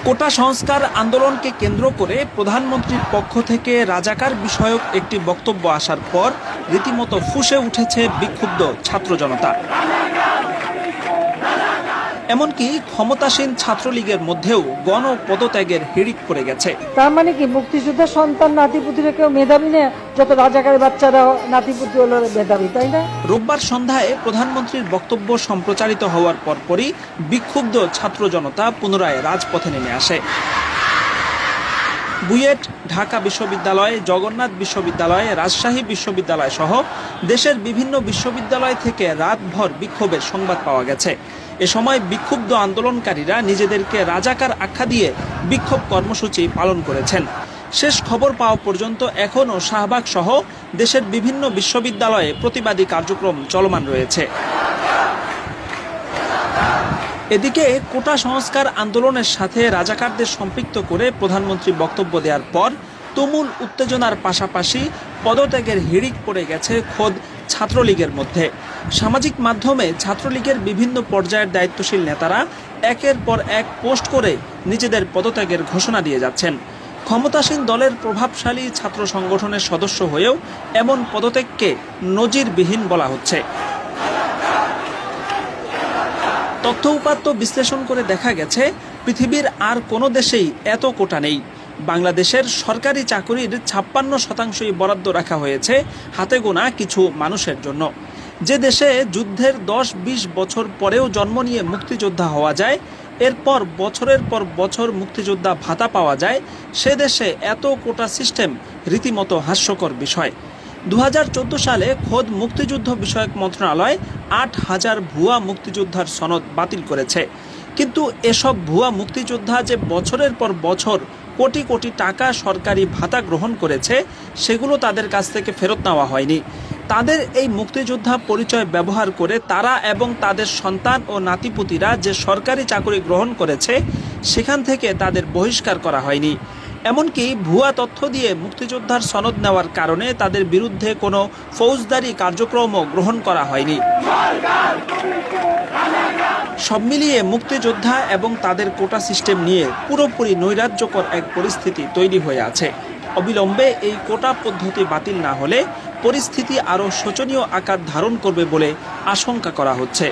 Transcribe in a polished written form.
কোটা সংস্কার আন্দোলনকে কেন্দ্র করে প্রধানমন্ত্রীর পক্ষ থেকে রাজাকার বিষয়ক একটি বক্তব্য আসার পর রীতিমতো ফুঁসে উঠেছে বিক্ষুব্ধ ছাত্র জনতা। এমনকি ক্ষমতাসীন ছাত্রলীগের মধ্যেও গণপদত্যাগের হিড়িক পড়ে গেছে। তার মানে কি মুক্তিযোদ্ধার সন্তান নাতিপুতিরা কেউ মেধাবী না? যত রাজাকারের বাচ্চারা নাতিপুতি হলো মেধাবী, তাই না? রোববার সন্ধ্যায় প্রধানমন্ত্রীর বক্তব্য সম্প্রচারিত হওয়ার পরপরই বিক্ষুব্ধ ছাত্র জনতা পুনরায় রাজপথে নেমে আসে। বুয়েট, ঢাকা বিশ্ববিদ্যালয়, জগন্নাথ বিশ্ববিদ্যালয়, রাজশাহী বিশ্ববিদ্যালয় সহ দেশের বিভিন্ন বিশ্ববিদ্যালয় থেকে রাতভর বিক্ষোভের সংবাদ পাওয়া গেছে। এ সময় বিক্ষুব্ধ আন্দোলনকারীরা নিজেদেরকে রাজাকার আখ্যা দিয়ে বিক্ষোভ কর্মসূচি পালন করেছেন। শেষ খবর পাওয়া পর্যন্ত এখনও শাহবাগ সহ দেশের বিভিন্ন বিশ্ববিদ্যালয়ে প্রতিবাদী কার্যক্রম চলমান রয়েছে। এদিকে কোটা সংস্কার আন্দোলনের সাথে রাজাকারদের সম্পৃক্ত করে প্রধানমন্ত্রী বক্তব্য দেওয়ার পর তুমুল উত্তেজনার পাশাপাশি পদত্যাগের হিড়িক পড়ে গেছে খোদ ছাত্রলীগের মধ্যে। সামাজিক মাধ্যমে ছাত্রলীগের বিভিন্ন পর্যায়ের দায়িত্বশীল নেতারা একের পর এক পোস্ট করে নিজেদের পদত্যাগের ঘোষণা দিয়ে যাচ্ছেন। ক্ষমতাসীন দলের প্রভাবশালী ছাত্র সংগঠনের সদস্য হয়েও এমন পদত্যাগকে নজিরবিহীন বলা হচ্ছে। তথ্য উপাত্ত বিশ্লেষণ করে দেখা গেছে পৃথিবীর আর কোনো দেশেই এত কোটা নেই। বাংলাদেশের সরকারি চাকুরির ৫৬% বরাদ্দ রাখা হয়েছে হাতে গোনা কিছু মানুষের জন্য। যে দেশে যুদ্ধের ১০-২০ বছর পরেও জন্ম নিয়ে মুক্তিযোদ্ধা হওয়া যায়, এরপর বছরের পর বছর মুক্তিযোদ্ধা ভাতা পাওয়া যায়, সে দেশে এত কোটা সিস্টেম রীতিমতো হাস্যকর বিষয়। ২০১৪ সালে খোদ মুক্তিযুদ্ধ বিষয়ক মন্ত্রণালয় ৮,০০০ ভুয়া মুক্তিযোদ্ধার সনদ বাতিল করেছে। কিন্তু এসব ভুয়া মুক্তিযোদ্ধা যে বছরের পর বছর কোটি কোটি টাকা সরকারি ভাতা গ্রহণ করেছে, সেগুলো তাদের কাছ থেকে ফেরত নেওয়া হয়নি। তাদের এই মুক্তিযোদ্ধা পরিচয় ব্যবহার করে তারা এবং তাদের সন্তান ও নাতিপুতিরা যে সরকারি চাকরি গ্রহণ করেছে, সেখান থেকে তাদের বহিষ্কার করা হয়নি। এমনকি ভুয়া তথ্য দিয়ে মুক্তিযোদ্ধার সনদ নেওয়ার কারণে তাদের বিরুদ্ধে কোনো ফৌজদারি কার্যক্রমও গ্রহণ করা হয়নি। সব মিলিয়ে মুক্তিযোদ্ধা এবং তাদের কোটা সিস্টেম নিয়ে পুরোপুরি নৈরাজ্যকর এক পরিস্থিতি তৈরি হয়ে আছে। অবিলম্বে এই কোটা পদ্ধতি বাতিল না হলে পরিস্থিতি আরও শোচনীয় আকার ধারণ করবে বলে আশঙ্কা করা হচ্ছে।